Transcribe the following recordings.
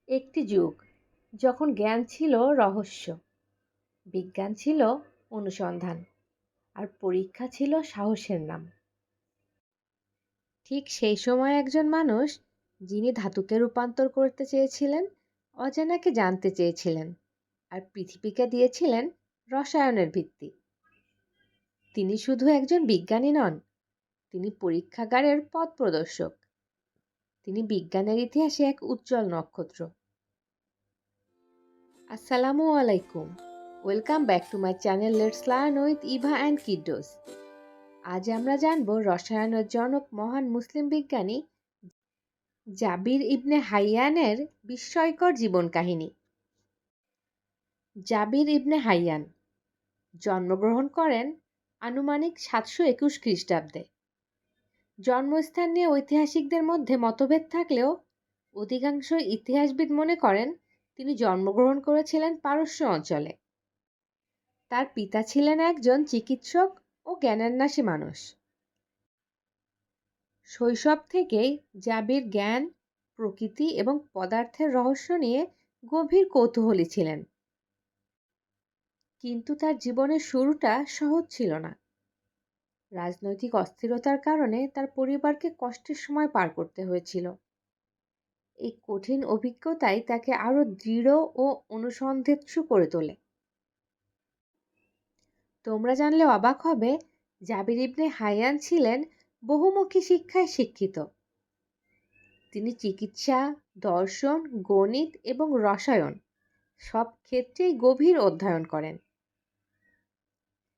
একটি যুগ যখন জ্ঞান ছিল রহস্য, বিজ্ঞান ছিল অনুসন্ধান, আর পরীক্ষা ছিল সাহসের নাম। ঠিক সেই সময় একজন মানুষ, যিনি ধাতুকে রূপান্তর করতে চেয়েছিলেন, অজানাকে জানতে চেয়েছিলেন, আর পৃথিবীকে দিয়েছিলেন রসায়নের ভিত্তি। তিনি শুধু একজন বিজ্ঞানী নন, তিনি পরীক্ষাগারের পথ প্রদর্শক। তিনি বিজ্ঞানের ইতিহাসে এক উজ্জ্বল নক্ষত্র। আসসালামু আলাইকুম, welcome back to my channel let's learn with Eva and Kiddos. আজ আমরা জানব রসায়নের জনক মহান মুসলিম বিজ্ঞানী জাবির ইবনে হাইয়ানের বিস্ময়কর জীবন কাহিনী। জাবির ইবনে হাইয়ান জন্মগ্রহণ করেন আনুমানিক 721 খ্রিস্টাব্দে। জন্মস্থান নিয়ে ঐতিহাসিকদের মধ্যে মতভেদ থাকলেও অধিকাংশ ইতিহাসবিদ মনে করেন তিনি জন্মগ্রহণ করেছিলেন পারস্য অঞ্চলে। তার পিতা ছিলেন একজন চিকিৎসক ও জ্ঞানান্বেষী মানুষ। শৈশব থেকেই জাবির জ্ঞান, প্রকৃতি এবং পদার্থের রহস্য নিয়ে গভীর কৌতূহলী ছিলেন। কিন্তু তার জীবনের শুরুটা সহজ ছিল না। রাজনৈতিক অস্থিরতার কারণে তার পরিবারকে কষ্টের সময় পার করতে হয়েছিল। এই কঠিন অভিজ্ঞতাই তাকে আরও দৃঢ় ও অনুসন্ধিৎসু করে তোলে। তোমরা জানলে অবাক হবে, জাবির ইবনে হাইয়ান ছিলেন বহুমুখী শিক্ষায় শিক্ষিত। তিনি চিকিৎসা, দর্শন, গণিত এবং রসায়ন সব ক্ষেত্রেই গভীর অধ্যয়ন করেন।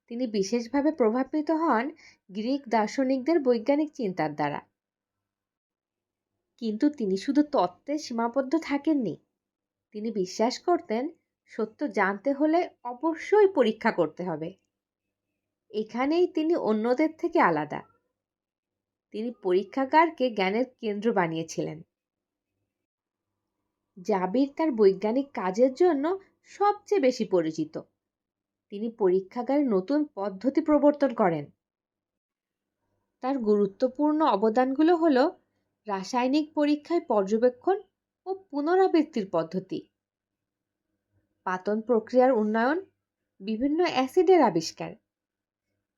তিনি বিশেষভাবে প্রভাবিত হন গ্রিক দার্শনিকদের বৈজ্ঞানিক চিন্তার দ্বারা। কিন্তু তিনি শুধু তত্ত্বে সীমাবদ্ধ থাকেননি। তিনি বিশ্বাস করতেন সত্য জানতে হলে অবশ্যই পরীক্ষা করতে হবে। এখানেই তিনি অন্যদের থেকে আলাদা। তিনি পরীক্ষাগারকে জ্ঞানের কেন্দ্র বানিয়েছিলেন। জাবির তার বৈজ্ঞানিক কাজের জন্য সবচেয়ে বেশি পরিচিত। তিনি পরীক্ষাগারে নতুন পদ্ধতি প্রবর্তন করেন। তার গুরুত্বপূর্ণ অবদানগুলো হল রাসায়নিক পরীক্ষায় পর্যবেক্ষণ ও পুনরাবৃত্তির পদ্ধতি, পাতন প্রক্রিয়ার উন্নয়ন, বিভিন্ন অ্যাসিডের আবিষ্কার,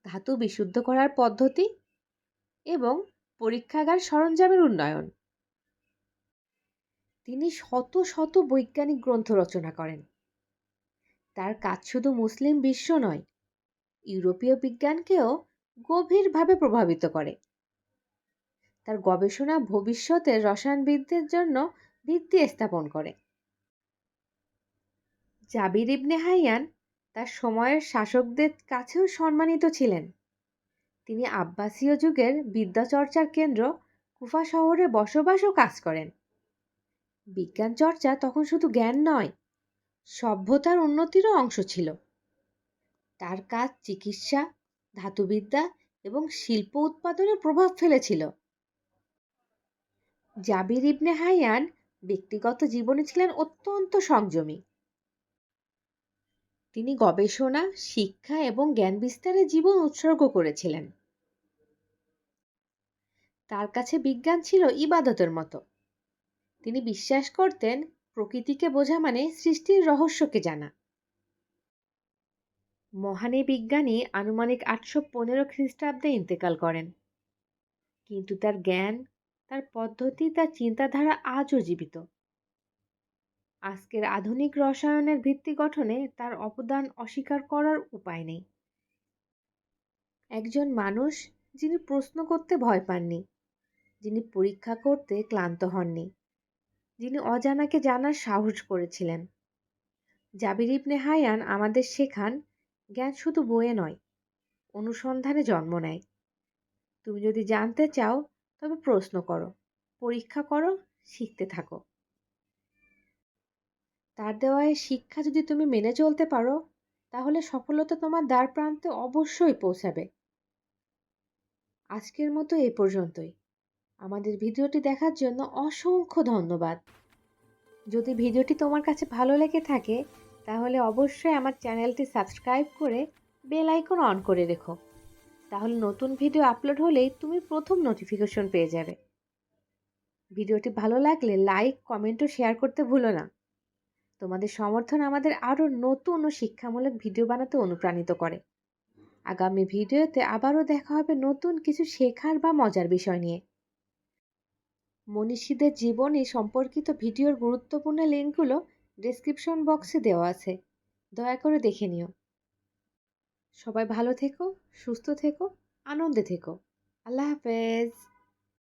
ধাতু বিশুদ্ধ করার পদ্ধতি এবং পরীক্ষাগার সরঞ্জামের উন্নয়ন। তিনি শত শত বৈজ্ঞানিক গ্রন্থ রচনা করেন। তার কাজ শুধু মুসলিম বিশ্ব নয়, ইউরোপীয় বিজ্ঞানকেও গভীরভাবে প্রভাবিত করে। তার গবেষণা ভবিষ্যতের রসায়নবিদদের জন্য ভিত্তি স্থাপন করে। জাবির ইবনে হাইয়ান তার সময়ের শাসকদের কাছেও সম্মানিত ছিলেন। তিনি আব্বাসীয় যুগের বিদ্যাচর্চার কেন্দ্র কুফা শহরে বসবাস ও কাজ করেন। বিজ্ঞান চর্চা তখন শুধু জ্ঞান নয়, সভ্যতার উন্নতিরও অংশ ছিল। তার কাজ চিকিৎসা, ধাতুবিদ্যা এবং শিল্প উৎপাদনে প্রভাব ফেলেছিল। জাবির ইবনে হাইয়ান ব্যক্তিগত জীবনে ছিলেন অত্যন্ত সংযমী। তিনি গবেষণা, শিক্ষা এবং জ্ঞান বিস্তারে জীবন উৎসর্গ করেছিলেন। তার কাছে বিজ্ঞান ছিল ইবাদতের মতো। তিনি বিশ্বাস করতেন প্রকৃতিকে বোঝা মানে সৃষ্টির রহস্যকে জানা। মহান এই বিজ্ঞানী আনুমানিক 815 খ্রিস্টাব্দে ইন্তেকাল করেন। কিন্তু তার জ্ঞান, তার পদ্ধতি, তার চিন্তাধারা আজও জীবিত। আজকের আধুনিক রসায়নের ভিত্তি গঠনে তার অবদান অস্বীকার করার উপায় নেই। একজন মানুষ যিনি প্রশ্ন করতে ভয় পাননি, যিনি পরীক্ষা করতে ক্লান্ত হননি, যিনি অজানাকে জানার সাহস করেছিলেন। জাবির ইবনে হাইয়ান আমাদের শেখান জ্ঞান শুধু বইয়ে নয়, অনুসন্ধানে জন্ম নেয়। তুমি যদি জানতে চাও তবে প্রশ্ন করো, পরীক্ষা করো, শিখতে থাকো। তার দেওয়া এই শিক্ষা যদি তুমি মেনে চলতে পারো, তাহলে সফলতা তোমার দ্বার প্রান্তে অবশ্যই পৌঁছাবে। আজকের মতো এই পর্যন্তই। আমাদের ভিডিওটি দেখার জন্য অসংখ্য ধন্যবাদ। যদি ভিডিওটি তোমার কাছে ভালো লেগে থাকে, তাহলে অবশ্যই আমার চ্যানেলটি সাবস্ক্রাইব করে বেল আইকন অন করে রেখো। তাহলে নতুন ভিডিও আপলোড হলেই তুমি প্রথম নোটিফিকেশন পেয়ে যাবে। ভিডিওটি ভালো লাগলে লাইক, কমেন্ট ও শেয়ার করতে ভুলো না। তোমাদের সমর্থন আমাদের আরও নতুন ও শিক্ষামূলক ভিডিও বানাতে অনুপ্রাণিত করে। আগামী ভিডিওতে আবারও দেখা হবে নতুন কিছু শেখার বা মজার বিষয় নিয়ে। মনীষীদের জীবনী সম্পর্কিত ভিডিওর গুরুত্বপূর্ণ লিঙ্কগুলো ডেসক্রিপশন বক্সে দেওয়া আছে, দয়া করে দেখে নিও। সবাই ভালো থেকো, সুস্থ থেকো, আনন্দে থেকো। আল্লাহ হাফেজ।